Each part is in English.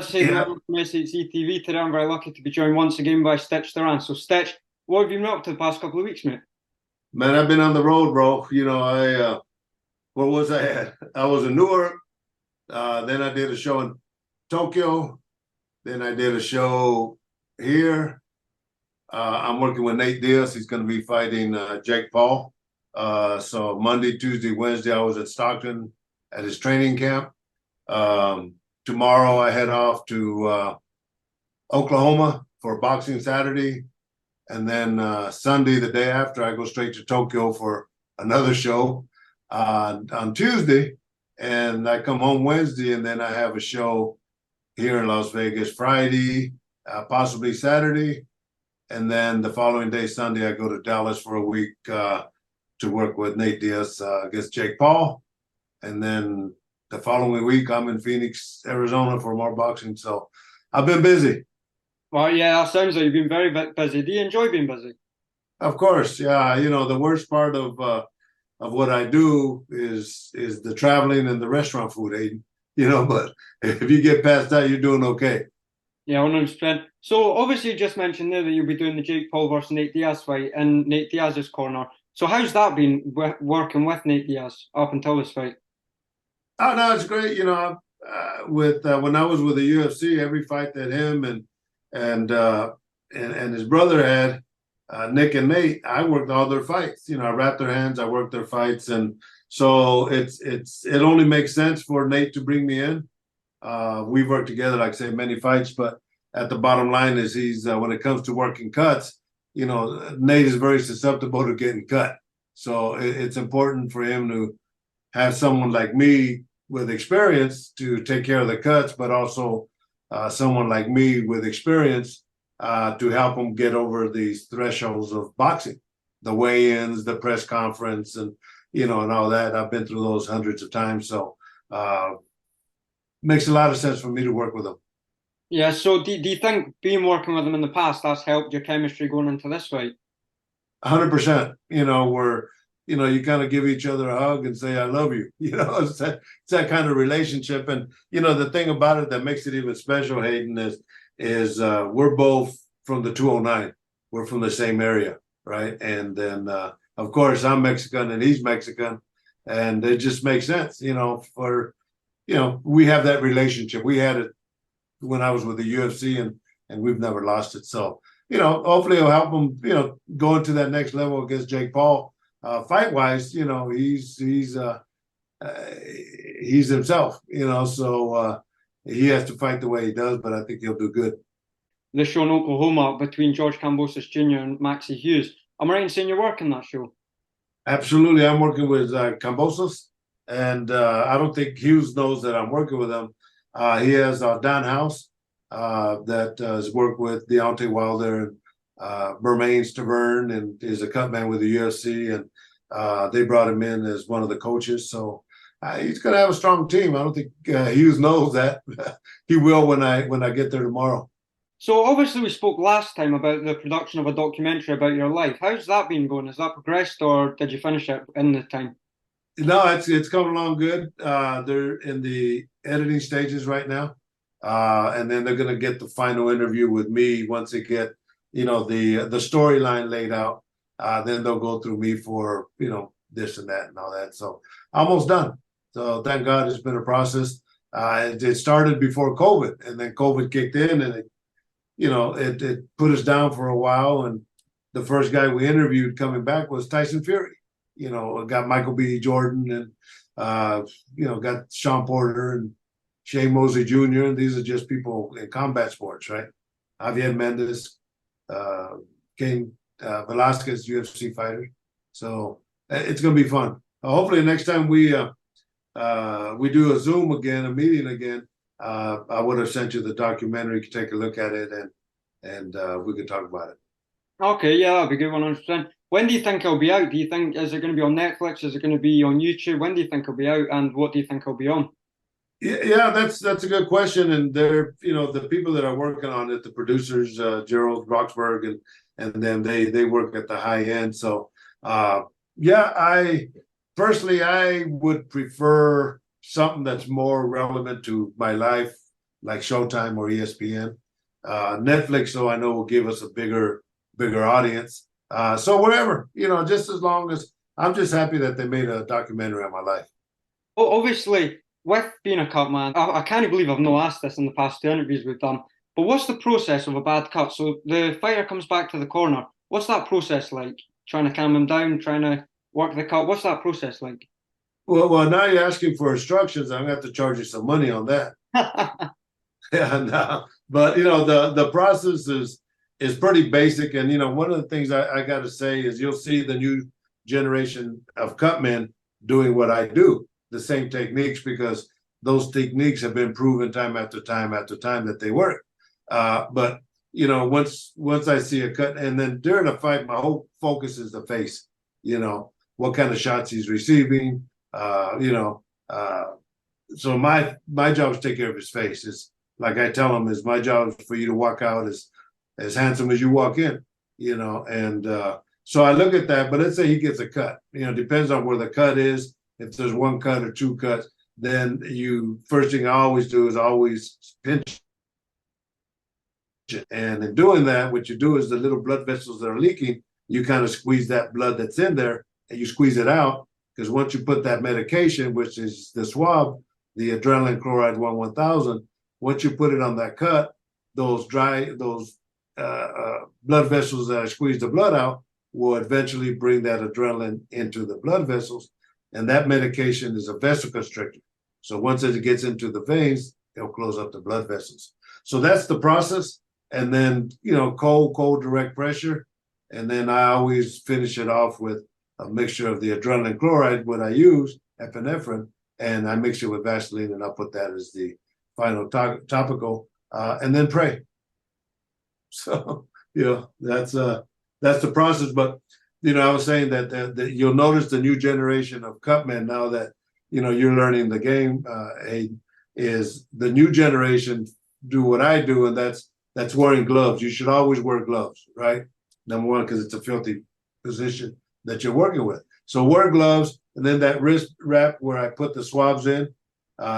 Saying Yeah, welcome from SHC TV today. I'm very lucky to be joined once again by Stitch Duran. So, Stitch, what have you been up to the past couple of weeks, mate? man, I've been on the road, bro. Where was I at? I was in Newark. Then I did a show in Tokyo. Then I did a show here. I'm working with Nate Diaz. He's going to be fighting Jake Paul. So Monday, Tuesday, Wednesday, I was at Stockton at his training camp. Um, Tomorrow, I head off to Oklahoma for Boxing Saturday. And then Sunday, the day after, I go straight to Tokyo for another show on Tuesday. And I come home Wednesday, and then I have a show here in Las Vegas Friday, possibly Saturday. And then the following day, Sunday, I go to Dallas for a week to work with Nate Diaz against Jake Paul. And then the following week, I'm in Phoenix, Arizona for more boxing. So I've been busy. Well, yeah, that sounds like you've been very busy. Do you enjoy being busy? Of course, yeah. The worst part of what I do is the traveling and the restaurant food, Hayden. But if you get past that, you're doing okay. Yeah, 100%. So, obviously, you just mentioned there that you'll be doing the Jake Paul versus Nate Diaz fight in Nate Diaz's corner. So, how's that been working with Nate Diaz up until this fight? Oh no, it's great. With when I was with the UFC, every fight that him and and his brother had, Nick and Nate, I worked all their fights. I wrapped their hands, I worked their fights, and so it only makes sense for Nate to bring me in. We've worked together, like I say, many fights, but at the bottom line is he's when it comes to working cuts, Nate is very susceptible to getting cut. So it's important for him to have someone like me with experience to take care of the cuts, but also someone like me with experience to help him get over these thresholds of boxing, the weigh-ins, the press conference, and all that. I've been through those hundreds of times, so makes a lot of sense for me to work with him. Yeah, so do you think being working with him in the past, that's helped your chemistry going into this fight? 100%. Where you kind of give each other a hug and say I love you. It's that kind of relationship. And the thing about it that makes it even special, Hayden, is we're both from the 209. We're from the same area, right? And then of course I'm Mexican and he's Mexican, and it just makes sense. We have that relationship. We had it when I was with the UFC, and we've never lost it. So hopefully it'll help him go into that next level against Jake Paul. Fight wise, he's himself. So he has to fight the way he does, but I think he'll do good. The show in Oklahoma between George Campbell Jr. and Maxie Hughes. Am I right in saying you're working that show? Absolutely, I'm working with Cambosos, and I don't think Hughes knows that I'm working with him. He has Don House that has worked with Deontay Wilder and Bermain Stavern, and is a cut man with the UFC, and they brought him in as one of the coaches. So he's going to have a strong team. I don't think Hughes knows that. He will when I get there tomorrow. So obviously we spoke last time about the production of a documentary about your life. How's that been going? Has that progressed, or did you finish it in the time? No, it's coming along good. They're in the editing stages right now, and then they're going to get the final interview with me once they get the storyline laid out. Then they'll go through me for this and that and all that. So almost done. So thank God it's been a process. It started before COVID, and then COVID kicked in, and it put us down for a while. And the first guy we interviewed coming back was Tyson Fury. Got Michael B. Jordan, and got Sean Porter and Shea Mosley Jr. And these are just people in combat sports, right? Javier Mendez, Cain Velasquez, UFC fighter. So it's going to be fun. Hopefully, next time we do a Zoom again, a meeting again, I would have sent you the documentary. You can take a look at it, and we could talk about it. Okay, yeah, that'd be good, 100%. When do you think it'll be out? Do you think, is it going to be on Netflix? Is it going to be on YouTube? When do you think it'll be out, and what do you think it'll be on? Yeah, that's a good question. And they're, the people that are working on it, the producers, Gerald Roxburgh and then they work at the high end. So yeah, I would prefer something that's more relevant to my life, like Showtime or ESPN. Netflix, so I know, will give us a bigger audience. So wherever, just as long as I'm just happy that they made a documentary on my life. Well, obviously, with being a cut man, I can't believe I've not asked this in the past two interviews we've done. But what's the process of a bad cut? So the fighter comes back to the corner. What's that process like? Trying to calm him down, trying to work the cut. What's that process like? Well, now you're asking for instructions. I'm gonna have to charge you some money on that. Yeah, no. But the process is pretty basic. And one of the things I got to say is you'll see the new generation of cutmen doing what I do, the same techniques, because those techniques have been proven time after time after time that they work. But once I see a cut, and then during a fight, my whole focus is the face. What kind of shots he's receiving. So my job is to take care of his face. It's like I tell him, is my job is for you to walk out as handsome as you walk in. And so I look at that. But let's say he gets a cut. Depends on where the cut is. If there's one cut or two cuts, then first thing I always do is always pinch it. And in doing that, what you do is the little blood vessels that are leaking, you kind of squeeze that blood that's in there and you squeeze it out. Because once you put that medication, which is the swab, the adrenaline chloride 1000, once you put it on that cut, those blood vessels that squeeze the blood out will eventually bring that adrenaline into the blood vessels. And that medication is a vasoconstrictor. So once it gets into the veins, it'll close up the blood vessels. So that's the process. And then, cold direct pressure. And then I always finish it off with a mixture of the adrenaline chloride, what I use, epinephrine, and I mix it with Vaseline, and I'll put that as the final topical, and then pray. So, that's the process. But, I was saying that you'll notice the new generation of cutmen now that, you're learning the game, is the new generation do what I do, and that's wearing gloves. You should always wear gloves, right? Number one, because it's a filthy position that you're working with. So wear gloves, and then that wrist wrap where I put the swabs in,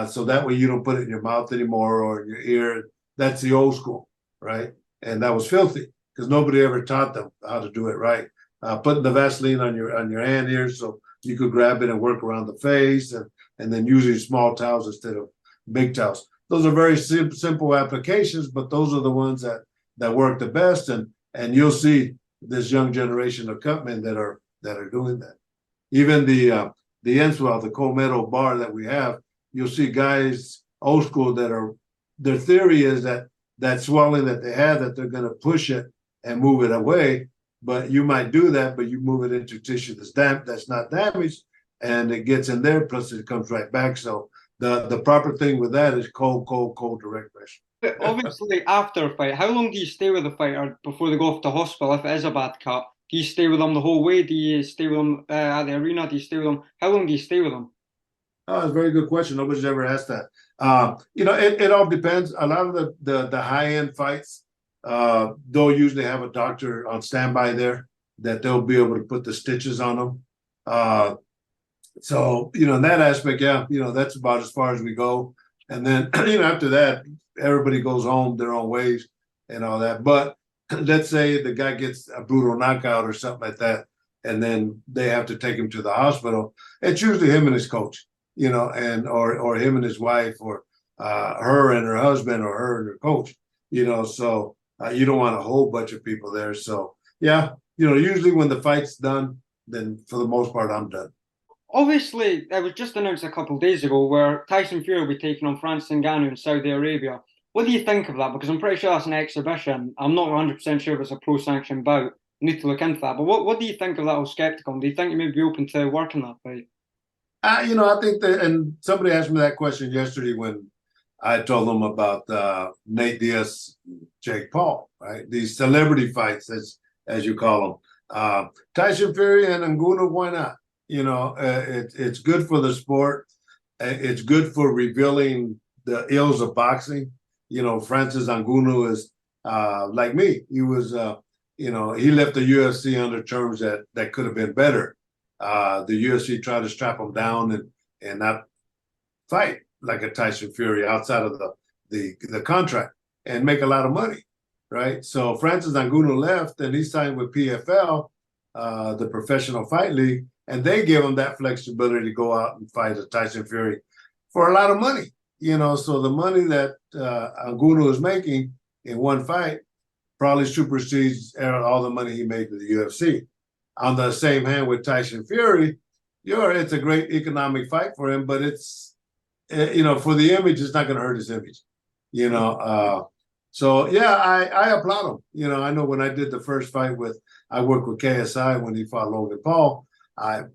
so that way you don't put it in your mouth anymore or in your ear. That's the old school, right? And that was filthy because nobody ever taught them how to do it right. Putting the Vaseline on your hand here so you could grab it and work around the face, and then using small towels instead of big towels. Those are very simple applications, but those are the ones that work the best. And you'll see this young generation of cutmen that are doing that. Even the Enswell, the cold metal bar that we have, you'll see guys old school their theory is that swelling that they have, that they're going to push it and move it away. But you might do that, but you move it into tissue that's not damaged, and it gets in there, plus it comes right back. So the proper thing with that is cold direct pressure. But obviously, after a fight, how long do you stay with the fighter before they go off to hospital if it is a bad cut? Do you stay with them the whole way? Do you stay with them at the arena? Do you stay with them? How long do you stay with them? Oh, that's a very good question. Nobody's ever asked that. It all depends. A lot of the high-end fights, they'll usually have a doctor on standby there that they'll be able to put the stitches on them. So, in that aspect, yeah, that's about as far as we go. And then, after that, everybody goes home their own ways and all that. But let's say the guy gets a brutal knockout or something like that, and then they have to take him to the hospital. It's usually him and his coach, and or him and his wife, or her and her husband, or her and her coach, So you don't want a whole bunch of people there. So yeah, usually when the fight's done, then for the most part, I'm done. Obviously, it was just announced a couple of days ago where Tyson Fury will be taking on Francis Ngannou in Saudi Arabia. What do you think of that? Because I'm pretty sure that's an exhibition. I'm not 100% sure if it's a pro-sanctioned bout. I need to look into that. But what do you think of that whole skeptical? Do you think you may be open to working that fight? I think that, and somebody asked me that question yesterday when I told them about Nate Diaz, Jake Paul, right? These celebrity fights, as you call them. Tyson Fury and Ngannou, why not? It's good for the sport. It's good for revealing the ills of boxing. Francis Ngannou is like me. He was, he left the UFC under terms that could have been better. The UFC tried to strap him down and not fight like a Tyson Fury outside of the contract and make a lot of money, right? So Francis Ngannou left, and he signed with PFL, the Professional Fight League, and they give him that flexibility to go out and fight a Tyson Fury for a lot of money. So the money that Ngannou is making in one fight probably supersedes all the money he made with the UFC. On the same hand with Tyson Fury, it's a great economic fight for him, but it's, for the image, it's not going to hurt his image, So, yeah, I applaud him. I know when I did the first fight I worked with KSI when he fought Logan Paul,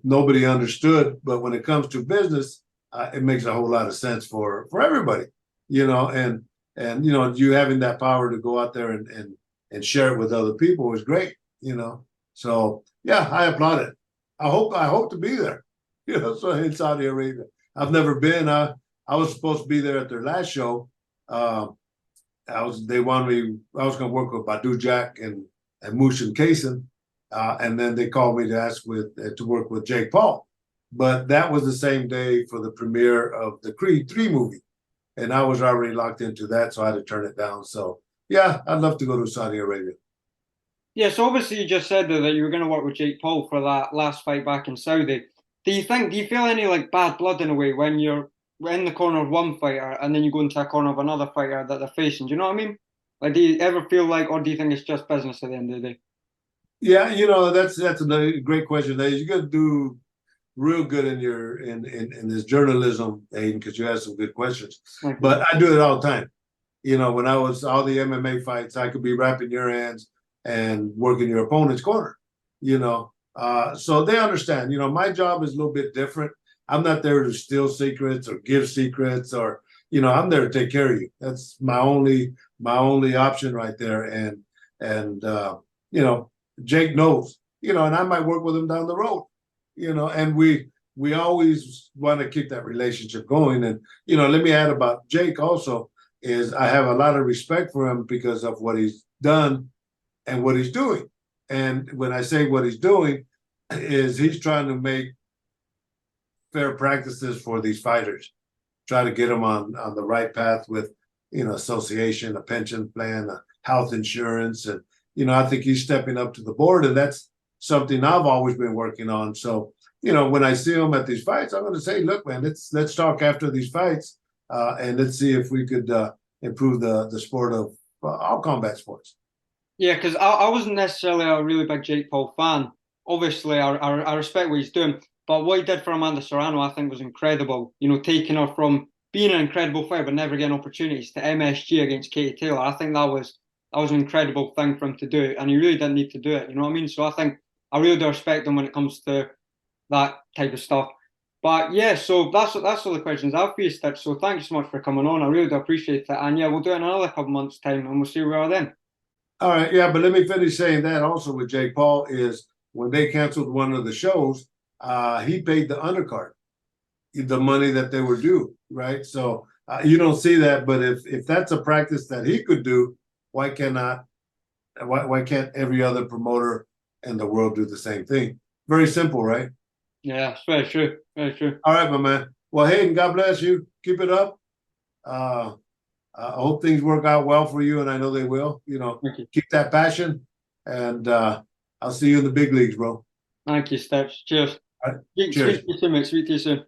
nobody understood, but when it comes to business, it makes a whole lot of sense for everybody, and you having that power to go out there and share it with other people is great, So, yeah, I applaud it. I hope to be there, so in Saudi Arabia. I've never been. I was supposed to be there at their last show. They wanted me. I was going to work with Badu Jack and Mushin Kaysen, and then they called me to ask to work with Jake Paul. But that was the same day for the premiere of the Creed 3 movie, and I was already locked into that, so I had to turn it down. So yeah, I'd love to go to Saudi Arabia. Yeah, so obviously you just said that you were going to work with Jake Paul for that last fight back in Saudi. Do you feel any like bad blood in a way when you're in the corner of one fighter and then you go into a corner of another fighter that they're facing? Do you know what I mean? Like, do you ever feel like, or do you think it's just business at the end of the day? Yeah, that's another great question. You got to do real good in this journalism, Hayden, because you have some good questions. Okay. But I do it all the time. When I was all the MMA fights, I could be wrapping your hands and working your opponent's corner. So they understand. My job is a little bit different. I'm not there to steal secrets or give secrets, or I'm there to take care of you. That's my only option right there. And Jake knows. And I might work with him down the road. And we always want to keep that relationship going. And let me add about Jake also is I have a lot of respect for him because of what he's done and what he's doing. And when I say what he's doing is he's trying to make fair practices for these fighters, try to get them on the right path with, association, a pension plan, a health insurance. And, I think he's stepping up to the board, and that's something I've always been working on. So, when I see him at these fights, I'm going to say, look, man, let's talk after these fights and let's see if we could improve the sport of all combat sports. Yeah, because I wasn't necessarily a really big Jake Paul fan. Obviously, I respect what he's doing, but what he did for Amanda Serrano, I think, was incredible. Taking her from being an incredible fighter but never getting opportunities to MSG against Katie Taylor. I think that was an incredible thing for him to do, and he really didn't need to do it. You know what I mean? So I think I really do respect him when it comes to that type of stuff. But yeah, so that's all the questions I've for you, Stitch. So thank you so much for coming on. I really do appreciate it. And yeah, we'll do it in another couple months' time, and we'll see where we are then. All right, yeah, but let me finish saying that also with Jake Paul is when they canceled one of the shows, he paid the undercard the money that they were due, right? So you don't see that, but if that's a practice that he could do, why can't every other promoter in the world do the same thing? Very simple, right? Yeah, it's very true. Very true. All right, my man. Well, Hayden, God bless you. Keep it up. I hope things work out well for you, and I know they will. Keep that passion, and I'll see you in the big leagues, bro. Thank you, Stitch. Cheers. All right. Cheers. Speak to you soon, mate. Speak to you soon.